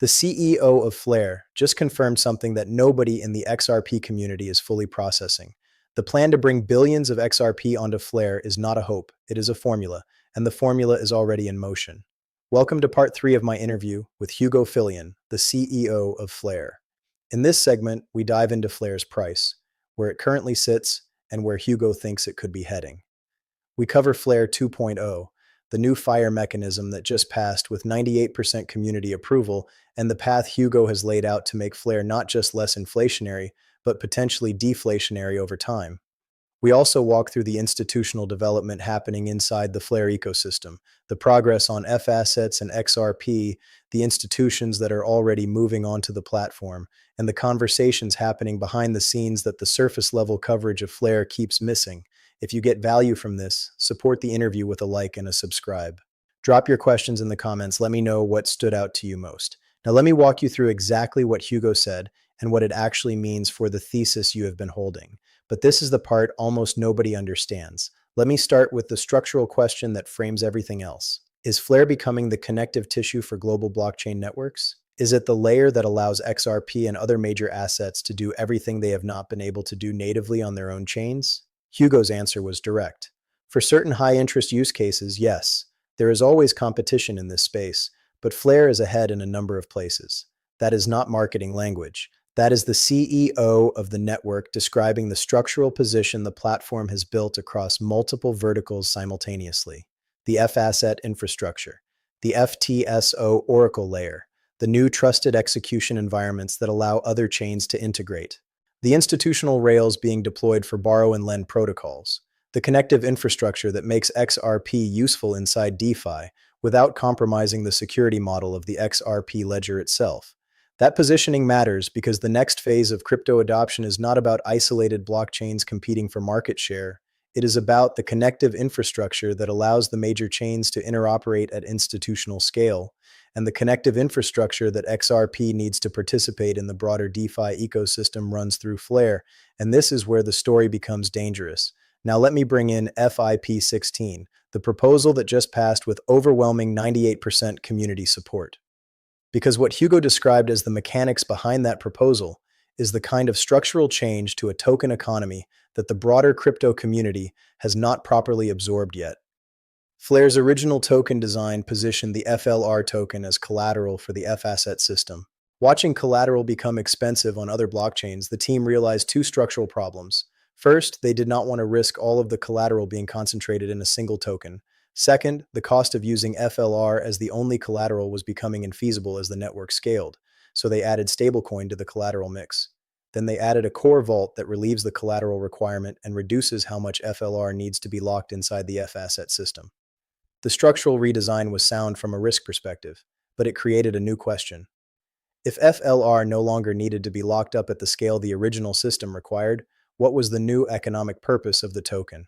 The CEO of Flare just confirmed something that nobody in the XRP community is fully processing. The plan to bring billions of XRP onto Flare is not a hope, it is a formula, and the formula is already in motion. Welcome to part 3 of my interview with Hugo Fillion, the CEO of Flare. In this segment, we dive into Flare's price, where it currently sits, and where Hugo thinks it could be heading. We cover Flare 2.0, the new FIRE mechanism that just passed with 98% community approval, and the path Hugo has laid out to make Flare not just less inflationary, but potentially deflationary over time. We also walk through the institutional development happening inside the Flare ecosystem, the progress on F assets and XRP, the institutions that are already moving onto the platform, and the conversations happening behind the scenes that the surface level coverage of Flare keeps missing. If you get value from this, support the interview with a like and a subscribe. Drop your questions in the comments. Let me know what stood out to you most. Now, let me walk you through exactly what Hugo said and what it actually means for the thesis you have been holding. But this is the part almost nobody understands. Let me start with the structural question that frames everything else. Is Flare becoming the connective tissue for global blockchain networks? Is it the layer that allows XRP and other major assets to do everything they have not been able to do natively on their own chains? Hugo's answer was direct. For certain high-interest use cases, yes. There is always competition in this space, but Flare is ahead in a number of places. That is not marketing language. That is the CEO of the network describing the structural position the platform has built across multiple verticals simultaneously. The F-asset infrastructure, the FTSO Oracle layer, the new trusted execution environments that allow other chains to integrate, the institutional rails being deployed for borrow and lend protocols, the connective infrastructure that makes XRP useful inside DeFi without compromising the security model of the XRP ledger itself. That positioning matters because the next phase of crypto adoption is not about isolated blockchains competing for market share. It is about the connective infrastructure that allows the major chains to interoperate at institutional scale, and the connective infrastructure that XRP needs to participate in the broader DeFi ecosystem runs through Flare, and this is where the story becomes dangerous. Now let me bring in FIP16, the proposal that just passed with overwhelming 98% community support. Because what Hugo described as the mechanics behind that proposal is the kind of structural change to a token economy that the broader crypto community has not properly absorbed yet. Flare's original token design positioned the FLR token as collateral for the F-asset system. Watching collateral become expensive on other blockchains, the team realized two structural problems. First, they did not want to risk all of the collateral being concentrated in a single token. Second, the cost of using FLR as the only collateral was becoming infeasible as the network scaled, so they added stablecoin to the collateral mix. Then they added a core vault that relieves the collateral requirement and reduces how much FLR needs to be locked inside the F-asset system. The structural redesign was sound from a risk perspective, but it created a new question. If FLR no longer needed to be locked up at the scale the original system required, what was the new economic purpose of the token?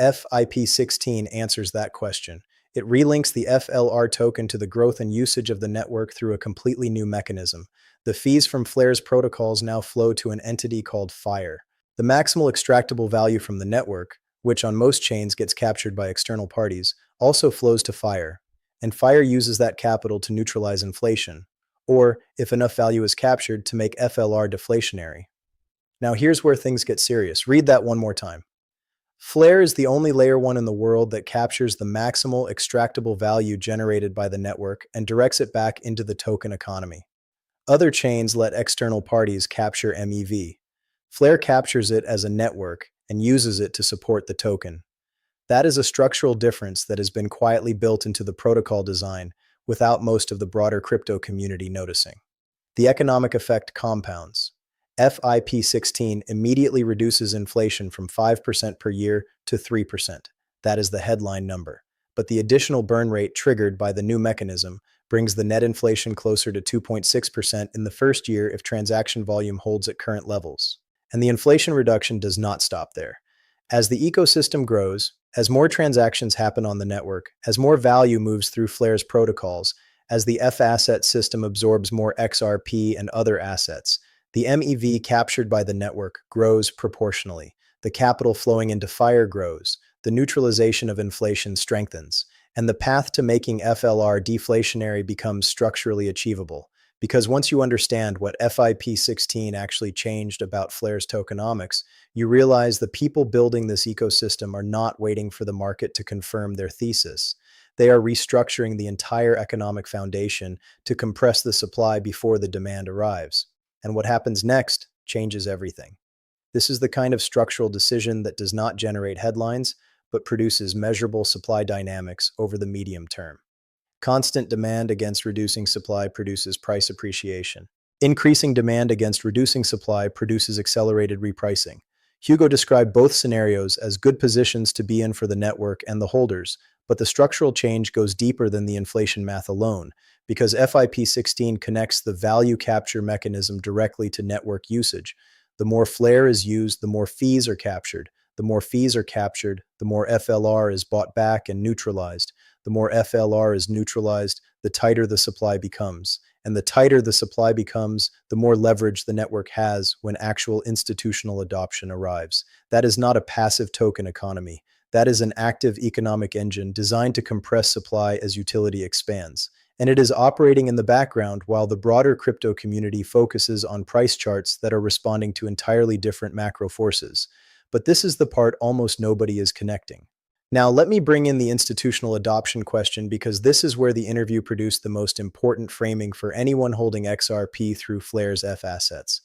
FIP16 answers that question. It relinks the FLR token to the growth and usage of the network through a completely new mechanism. The fees from Flare's protocols now flow to an entity called FIRE. The maximal extractable value from the network, which on most chains gets captured by external parties, also flows to FIRE. And FIRE uses that capital to neutralize inflation, or, if enough value is captured, to make FLR deflationary. Now here's where things get serious. Read that one more time. Flare is the only layer 1 in the world that captures the maximal extractable value generated by the network and directs it back into the token economy. Other chains let external parties capture MEV. Flare captures it as a network and uses it to support the token. That is a structural difference that has been quietly built into the protocol design without most of the broader crypto community noticing. The economic effect compounds. FIP16 immediately reduces inflation from 5% per year to 3%. That is the headline number. But the additional burn rate triggered by the new mechanism brings the net inflation closer to 2.6% in the first year if transaction volume holds at current levels. And the inflation reduction does not stop there. As the ecosystem grows, as more transactions happen on the network, as more value moves through Flare's protocols, as the F-asset system absorbs more XRP and other assets, the MEV captured by the network grows proportionally. The capital flowing into FIRE grows. The neutralization of inflation strengthens. And the path to making FLR deflationary becomes structurally achievable. Because once you understand what FIP16 actually changed about Flare's tokenomics, you realize the people building this ecosystem are not waiting for the market to confirm their thesis. They are restructuring the entire economic foundation to compress the supply before the demand arrives. And what happens next changes everything. This is the kind of structural decision that does not generate headlines, but produces measurable supply dynamics over the medium term. Constant demand against reducing supply produces price appreciation. Increasing demand against reducing supply produces accelerated repricing. Hugo described both scenarios as good positions to be in for the network and the holders, but the structural change goes deeper than the inflation math alone, because FIP16 connects the value capture mechanism directly to network usage. The more Flare is used, the more fees are captured. The more fees are captured, the more FLR is bought back and neutralized. The more FLR is neutralized, the tighter the supply becomes. And the tighter the supply becomes, the more leverage the network has when actual institutional adoption arrives. That is not a passive token economy. That is an active economic engine designed to compress supply as utility expands. And it is operating in the background while the broader crypto community focuses on price charts that are responding to entirely different macro forces. But this is the part almost nobody is connecting. Now, let me bring in the institutional adoption question because this is where the interview produced the most important framing for anyone holding XRP through Flare's F assets.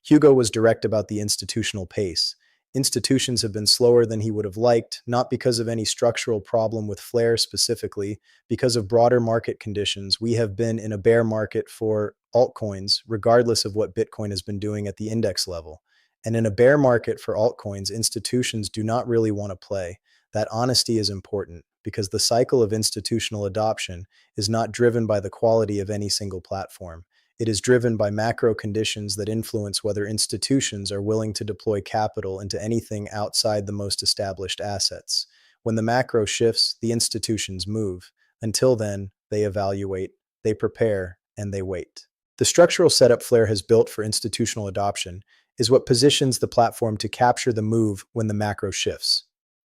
Hugo was direct about the institutional pace. Institutions have been slower than he would have liked, not because of any structural problem with Flare specifically, because of broader market conditions. We have been in a bear market for altcoins, regardless of what Bitcoin has been doing at the index level. And in a bear market for altcoins, institutions do not really want to play. That honesty is important because the cycle of institutional adoption is not driven by the quality of any single platform. It is driven by macro conditions that influence whether institutions are willing to deploy capital into anything outside the most established assets. When the macro shifts, the institutions move. Until then, they evaluate, they prepare, and they wait. The structural setup Flare has built for institutional adoption is what positions the platform to capture the move when the macro shifts.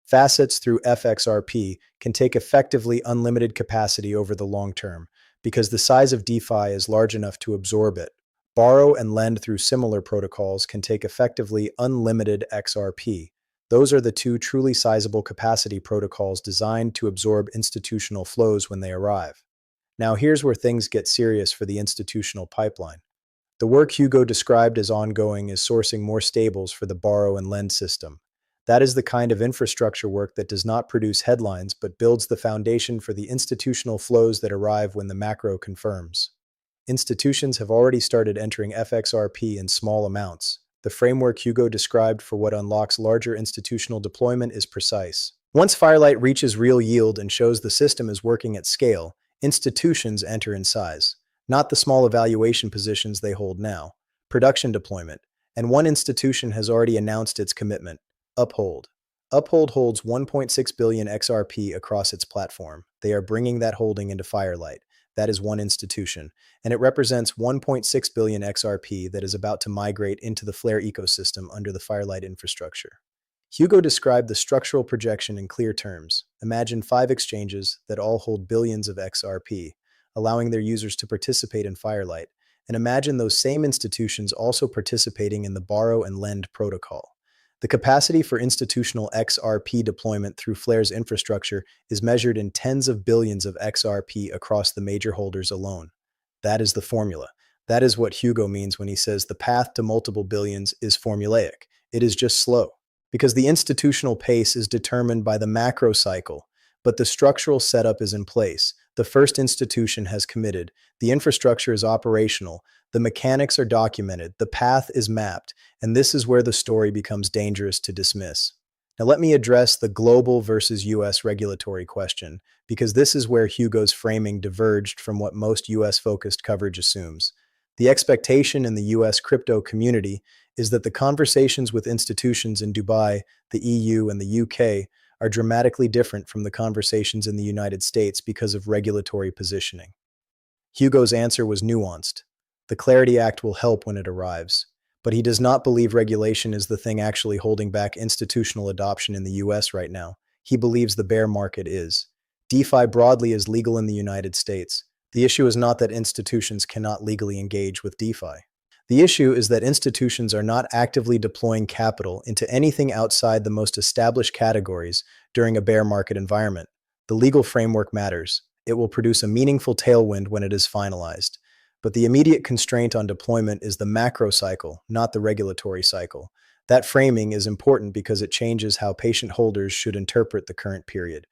Facets through FXRP can take effectively unlimited capacity over the long term because the size of DeFi is large enough to absorb it. Borrow and lend through similar protocols can take effectively unlimited XRP. Those are the two truly sizable capacity protocols designed to absorb institutional flows when they arrive. Now here's where things get serious for the institutional pipeline. The work Hugo described as ongoing is sourcing more stables for the borrow and lend system. That is the kind of infrastructure work that does not produce headlines but builds the foundation for the institutional flows that arrive when the macro confirms. Institutions have already started entering FXRP in small amounts. The framework Hugo described for what unlocks larger institutional deployment is precise. Once Firelight reaches real yield and shows the system is working at scale, institutions enter in size, not the small evaluation positions they hold now. Production deployment. And one institution has already announced its commitment. Uphold. Uphold holds 1.6 billion XRP across its platform. They are bringing that holding into Firelight. That is one institution, and it represents 1.6 billion XRP that is about to migrate into the Flare ecosystem under the Firelight infrastructure. Hugo described the structural projection in clear terms. Imagine 5 exchanges that all hold billions of XRP, allowing their users to participate in Firelight, and imagine those same institutions also participating in the borrow and lend protocol. The capacity for institutional XRP deployment through Flare's infrastructure is measured in tens of billions of XRP across the major holders alone. That is the formula. That is what Hugo means when he says the path to multiple billions is formulaic. It is just slow, because the institutional pace is determined by the macro cycle, but the structural setup is in place. The first institution has committed. The infrastructure is operational. The mechanics are documented. The path is mapped. And this is where the story becomes dangerous to dismiss. Now let me address the global versus US regulatory question, because this is where Hugo's framing diverged from what most US-focused coverage assumes. The expectation in the US crypto community is that the conversations with institutions in Dubai, the EU, and the UK are dramatically different from the conversations in the United States because of regulatory positioning. Hugo's answer was nuanced. The Clarity Act will help when it arrives, but he does not believe regulation is the thing actually holding back institutional adoption in the US right now. He believes the bear market is. DeFi broadly is legal in the United States. The issue is not that institutions cannot legally engage with DeFi. The issue is that institutions are not actively deploying capital into anything outside the most established categories during a bear market environment. The legal framework matters. It will produce a meaningful tailwind when it is finalized. But the immediate constraint on deployment is the macro cycle, not the regulatory cycle. That framing is important because it changes how patient holders should interpret the current period.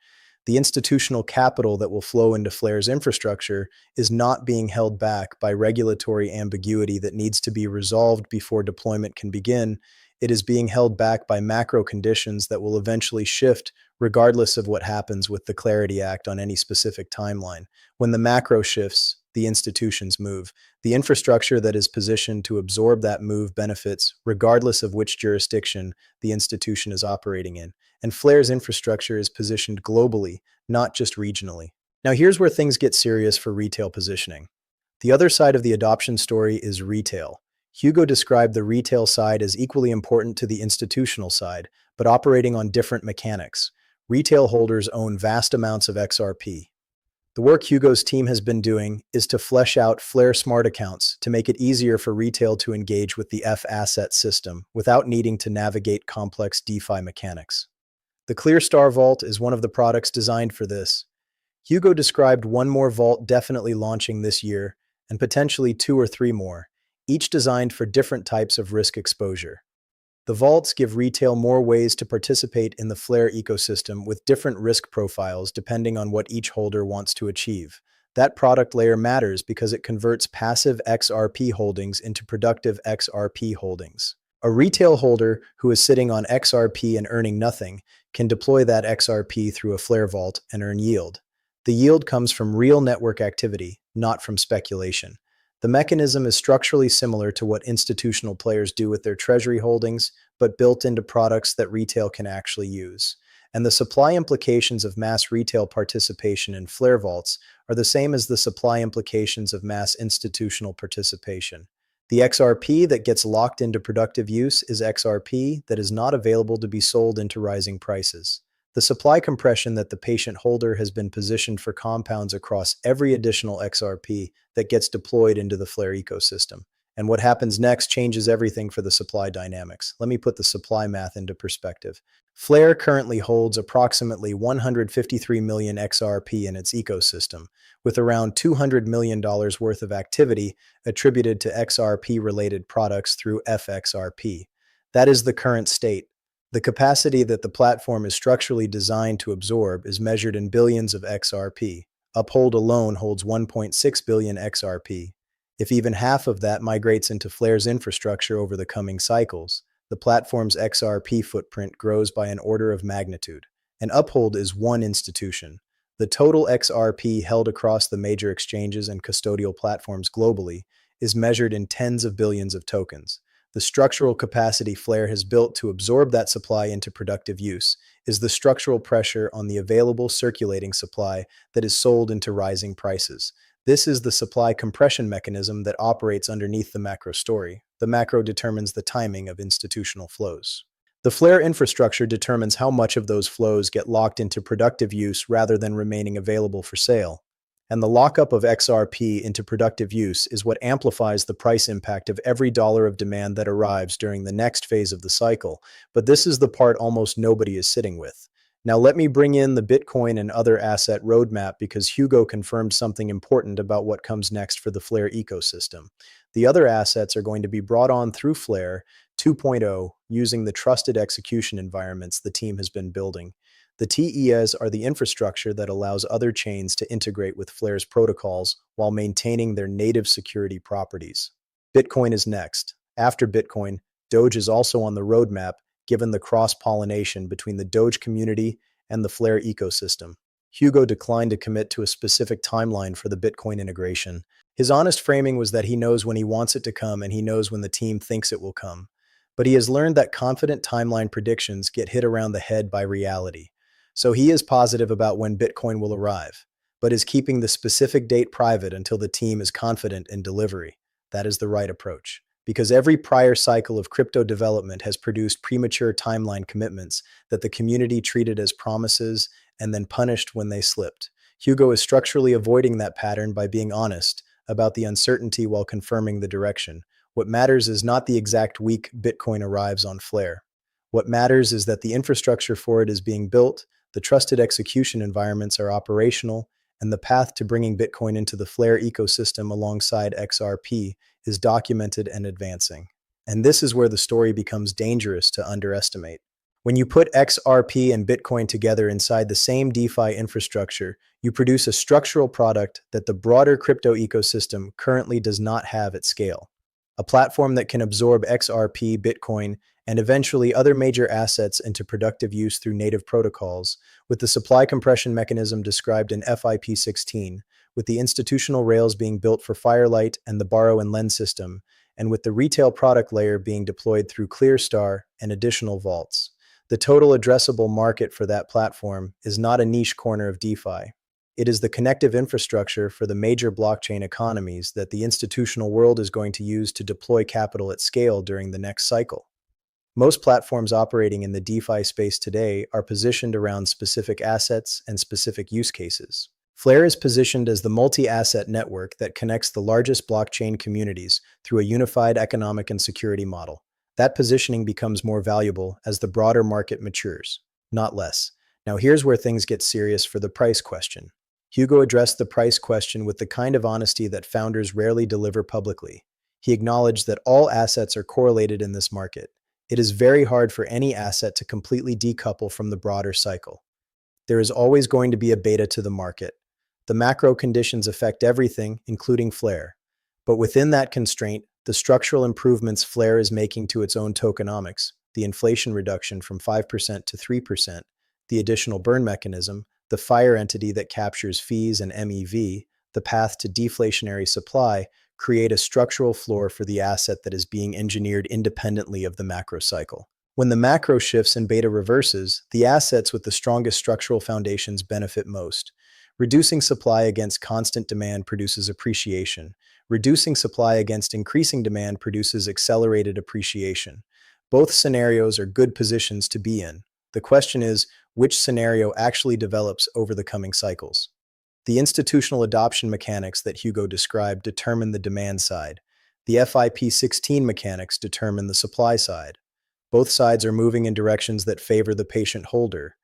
The institutional capital that will flow into Flare's infrastructure is not being held back by regulatory ambiguity that needs to be resolved before deployment can begin. It is being held back by macro conditions that will eventually shift regardless of what happens with the Clarity Act on any specific timeline. When the macro shifts, the institutions move. The infrastructure that is positioned to absorb that move benefits, regardless of which jurisdiction the institution is operating in. And Flare's infrastructure is positioned globally, not just regionally. Now, here's where things get serious for retail positioning. The other side of the adoption story is retail. Hugo described the retail side as equally important to the institutional side, but operating on different mechanics. Retail holders own vast amounts of XRP. The work Hugo's team has been doing is to flesh out Flare smart accounts to make it easier for retail to engage with the F asset system without needing to navigate complex DeFi mechanics. The ClearStar Vault is one of the products designed for this. Hugo described one more vault definitely launching this year, and potentially 2 or 3 more, each designed for different types of risk exposure. The vaults give retail more ways to participate in the Flare ecosystem with different risk profiles depending on what each holder wants to achieve. That product layer matters because it converts passive XRP holdings into productive XRP holdings. A retail holder who is sitting on XRP and earning nothing can deploy that XRP through a Flare vault and earn yield. The yield comes from real network activity, not from speculation. The mechanism is structurally similar to what institutional players do with their treasury holdings, but built into products that retail can actually use. And the supply implications of mass retail participation in Flare vaults are the same as the supply implications of mass institutional participation. The XRP that gets locked into productive use is XRP that is not available to be sold into rising prices. The supply compression that the patient holder has been positioned for compounds across every additional XRP that gets deployed into the Flare ecosystem. And what happens next changes everything for the supply dynamics. Let me put the supply math into perspective. Flare currently holds approximately 153 million XRP in its ecosystem, with around $200 million worth of activity attributed to XRP-related products through FXRP. That is the current state. The capacity that the platform is structurally designed to absorb is measured in billions of XRP. Uphold alone holds 1.6 billion XRP. If even half of that migrates into Flare's infrastructure over the coming cycles, the platform's XRP footprint grows by an order of magnitude. And Uphold is one institution. The total XRP held across the major exchanges and custodial platforms globally is measured in tens of billions of tokens. The structural capacity Flare has built to absorb that supply into productive use is the structural pressure on the available circulating supply that is sold into rising prices. This is the supply compression mechanism that operates underneath the macro story. The macro determines the timing of institutional flows. The Flare infrastructure determines how much of those flows get locked into productive use rather than remaining available for sale. And the lockup of XRP into productive use is what amplifies the price impact of every dollar of demand that arrives during the next phase of the cycle. But this is the part almost nobody is sitting with. Now let me bring in the Bitcoin and other asset roadmap because Hugo confirmed something important about what comes next for the Flare ecosystem. The other assets are going to be brought on through Flare 2.0 using the trusted execution environments the team has been building. The TES are the infrastructure that allows other chains to integrate with Flare's protocols while maintaining their native security properties. Bitcoin is next. After Bitcoin, Doge is also on the roadmap given the cross-pollination between the Doge community and the Flare ecosystem. Hugo declined to commit to a specific timeline for the Bitcoin integration. His honest framing was that he knows when he wants it to come and he knows when the team thinks it will come. But he has learned that confident timeline predictions get hit around the head by reality. So he is positive about when Bitcoin will arrive, but is keeping the specific date private until the team is confident in delivery. That is the right approach, because every prior cycle of crypto development has produced premature timeline commitments that the community treated as promises and then punished when they slipped. Hugo is structurally avoiding that pattern by being honest about the uncertainty while confirming the direction. What matters is not the exact week Bitcoin arrives on Flare. What matters is that the infrastructure for it is being built, the trusted execution environments are operational, and the path to bringing Bitcoin into the Flare ecosystem alongside XRP is documented and advancing. And this is where the story becomes dangerous to underestimate. When you put XRP and Bitcoin together inside the same DeFi infrastructure, you produce a structural product that the broader crypto ecosystem currently does not have at scale. A platform that can absorb XRP, Bitcoin, and eventually other major assets into productive use through native protocols, with the supply compression mechanism described in FIP16, with the institutional rails being built for Firelight and the borrow and lend system, and with the retail product layer being deployed through ClearStar and additional vaults. The total addressable market for that platform is not a niche corner of DeFi. It is the connective infrastructure for the major blockchain economies that the institutional world is going to use to deploy capital at scale during the next cycle. Most platforms operating in the DeFi space today are positioned around specific assets and specific use cases. Flare is positioned as the multi-asset network that connects the largest blockchain communities through a unified economic and security model. That positioning becomes more valuable as the broader market matures, not less. Now here's where things get serious for the price question. Hugo addressed the price question with the kind of honesty that founders rarely deliver publicly. He acknowledged that all assets are correlated in this market. It is very hard for any asset to completely decouple from the broader cycle. There is always going to be a beta to the market. The macro conditions affect everything, including Flare. But within that constraint, the structural improvements Flare is making to its own tokenomics, the inflation reduction from 5% to 3%, the additional burn mechanism, the FIRE entity that captures fees and MEV, the path to deflationary supply, create a structural floor for the asset that is being engineered independently of the macro cycle. When the macro shifts and beta reverses, the assets with the strongest structural foundations benefit most. Reducing supply against constant demand produces appreciation. Reducing supply against increasing demand produces accelerated appreciation. Both scenarios are good positions to be in. The question is, which scenario actually develops over the coming cycles? The institutional adoption mechanics that Hugo described determine the demand side. The FIP16 mechanics determine the supply side. Both sides are moving in directions that favor the patient holder,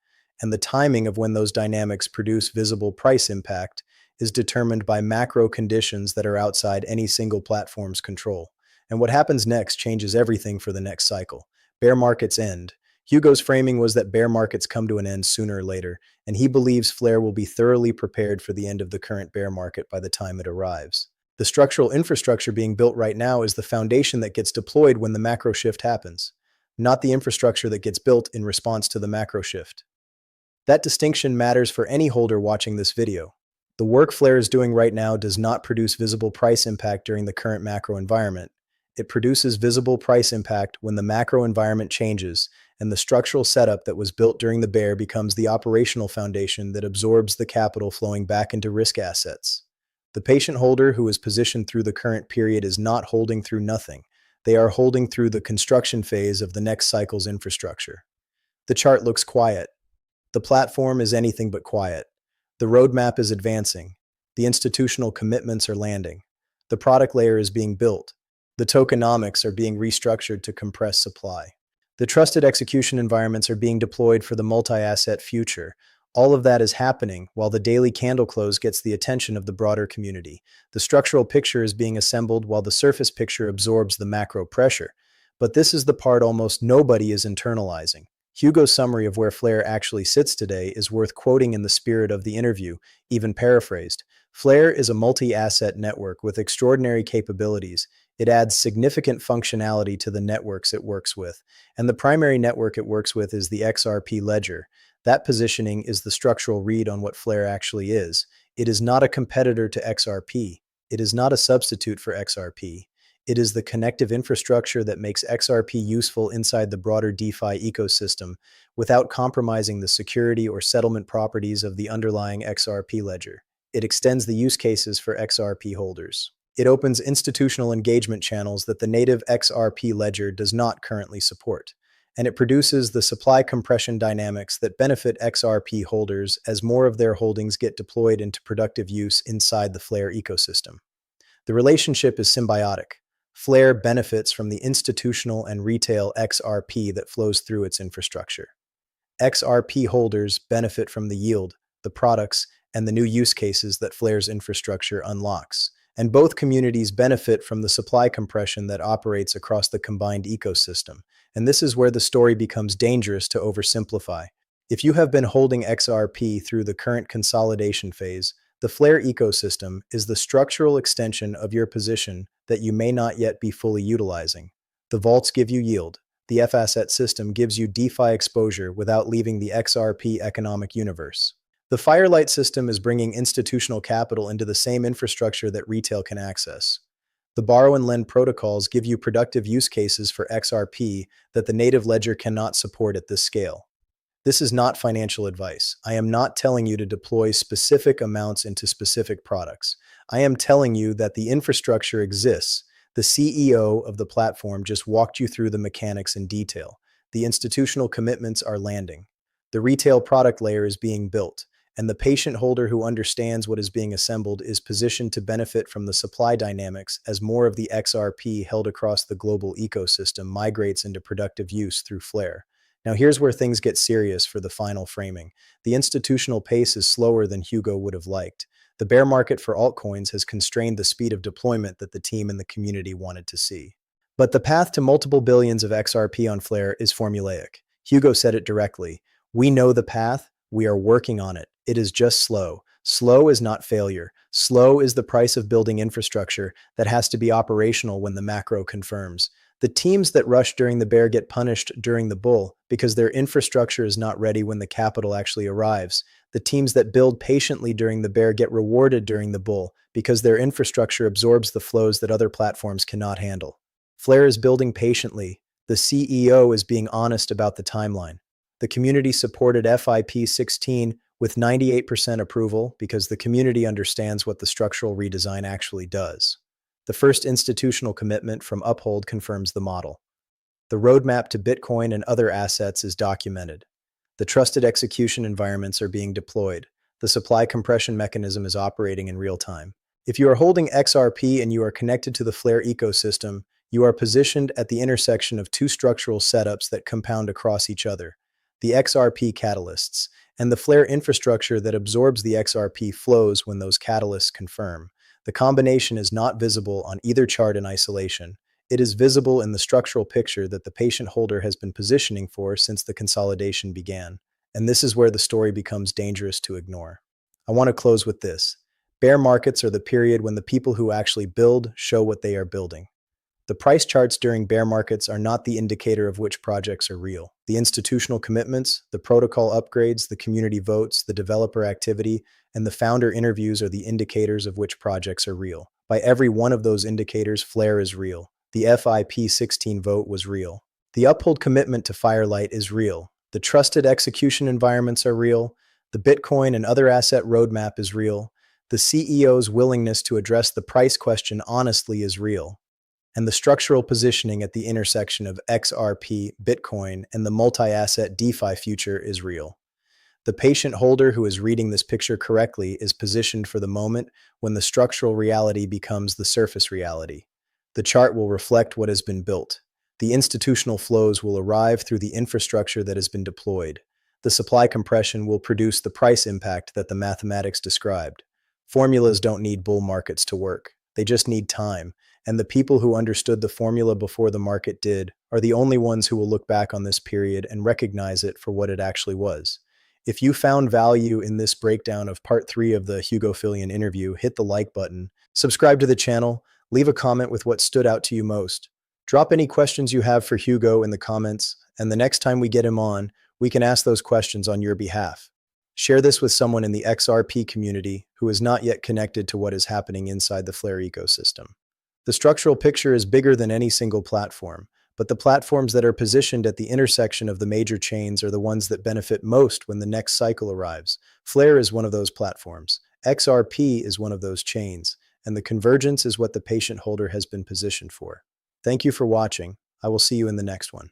and the timing of when those dynamics produce visible price impact is determined by macro conditions that are outside any single platform's control. And what happens next changes everything for the next cycle. Bear markets end. Hugo's framing was that bear markets come to an end sooner or later, and he believes Flare will be thoroughly prepared for the end of the current bear market by the time it arrives. The structural infrastructure being built right now is the foundation that gets deployed when the macro shift happens, not the infrastructure that gets built in response to the macro shift. That distinction matters for any holder watching this video. The work Flare is doing right now does not produce visible price impact during the current macro environment. It produces visible price impact when the macro environment changes and the structural setup that was built during the bear becomes the operational foundation that absorbs the capital flowing back into risk assets. The patient holder who is positioned through the current period is not holding through nothing. They are holding through the construction phase of the next cycle's infrastructure. The chart looks quiet. The platform is anything but quiet. The roadmap is advancing. The institutional commitments are landing. The product layer is being built. The tokenomics are being restructured to compress supply. The trusted execution environments are being deployed for the multi-asset future. All of that is happening while the daily candle close gets the attention of the broader community. The structural picture is being assembled while the surface picture absorbs the macro pressure. But this is the part almost nobody is internalizing. Hugo's summary of where Flare actually sits today is worth quoting in the spirit of the interview, even paraphrased. Flare is a multi-asset network with extraordinary capabilities. It adds significant functionality to the networks it works with, and the primary network it works with is the XRP ledger. That positioning is the structural read on what Flare actually is. It is not a competitor to XRP. It is not a substitute for XRP. It is the connective infrastructure that makes XRP useful inside the broader DeFi ecosystem without compromising the security or settlement properties of the underlying XRP ledger. It extends the use cases for XRP holders. It opens institutional engagement channels that the native XRP ledger does not currently support. and it produces the supply compression dynamics that benefit XRP holders as more of their holdings get deployed into productive use inside the Flare ecosystem. The relationship is symbiotic. Flare benefits from the institutional and retail XRP that flows through its infrastructure. XRP holders benefit from the yield, the products, and the new use cases that Flare's infrastructure unlocks. And both communities benefit from the supply compression that operates across the combined ecosystem. And this is where the story becomes dangerous to oversimplify. If you have been holding XRP through the current consolidation phase, the Flare ecosystem is the structural extension of your position that you may not yet be fully utilizing. The vaults give you yield. The F-asset system gives you DeFi exposure without leaving the XRP economic universe. The Firelight system is bringing institutional capital into the same infrastructure that retail can access. The borrow and lend protocols give you productive use cases for XRP that the native ledger cannot support at this scale. This is not financial advice. I am not telling you to deploy specific amounts into specific products. I am telling you that the infrastructure exists. The CEO of the platform just walked you through the mechanics in detail. The institutional commitments are landing. The retail product layer is being built, and the patient holder who understands what is being assembled is positioned to benefit from the supply dynamics as more of the XRP held across the global ecosystem migrates into productive use through Flare. Now here's where things get serious for the final framing. The institutional pace is slower than Hugo would have liked. The bear market for altcoins has constrained the speed of deployment that the team and the community wanted to see. But the path to multiple billions of XRP on Flare is formulaic. Hugo said it directly. We know the path. We are working on it. It is just slow. Slow is not failure. Slow is the price of building infrastructure that has to be operational when the macro confirms. The teams that rush during the bear get punished during the bull because their infrastructure is not ready when the capital actually arrives. The teams that build patiently during the bear get rewarded during the bull because their infrastructure absorbs the flows that other platforms cannot handle. Flare is building patiently. The CEO is being honest about the timeline. The community supported FIP16 with 98% approval because the community understands what the structural redesign actually does. The first institutional commitment from Uphold confirms the model. The roadmap to Bitcoin and other assets is documented. The trusted execution environments are being deployed. The supply compression mechanism is operating in real time. If you are holding XRP and you are connected to the Flare ecosystem, you are positioned at the intersection of two structural setups that compound across each other: the XRP catalysts and the Flare infrastructure that absorbs the XRP flows when those catalysts confirm. The combination is not visible on either chart in isolation. It is visible in the structural picture that the patient holder has been positioning for since the consolidation began. And this is where the story becomes dangerous to ignore. I want to close with this. Bear markets are the period when the people who actually build show what they are building. The price charts during bear markets are not the indicator of which projects are real. The institutional commitments, the protocol upgrades, the community votes, the developer activity, and the founder interviews are the indicators of which projects are real. By every one of those indicators, Flare is real. The FIP16 vote was real. The Uphold commitment to Firelight is real. The trusted execution environments are real. The Bitcoin and other asset roadmap is real. The CEO's willingness to address the price question honestly is real. And the structural positioning at the intersection of XRP, Bitcoin, and the multi-asset DeFi future is real. The patient holder who is reading this picture correctly is positioned for the moment when the structural reality becomes the surface reality. The chart will reflect what has been built. The institutional flows will arrive through the infrastructure that has been deployed. The supply compression will produce the price impact that the mathematics described. Formulas don't need bull markets to work. They just need time. And the people who understood the formula before the market did are the only ones who will look back on this period and recognize it for what it actually was. If you found value in this breakdown of part 3 of the Hugo Fillion interview, hit the like button, subscribe to the channel, leave a comment with what stood out to you most. Drop any questions you have for Hugo in the comments, and the next time we get him on, we can ask those questions on your behalf. Share this with someone in the XRP community who is not yet connected to what is happening inside the Flare ecosystem. The structural picture is bigger than any single platform, but the platforms that are positioned at the intersection of the major chains are the ones that benefit most when the next cycle arrives. Flare is one of those platforms. XRP is one of those chains, and the convergence is what the patient holder has been positioned for. Thank you for watching. I will see you in the next one.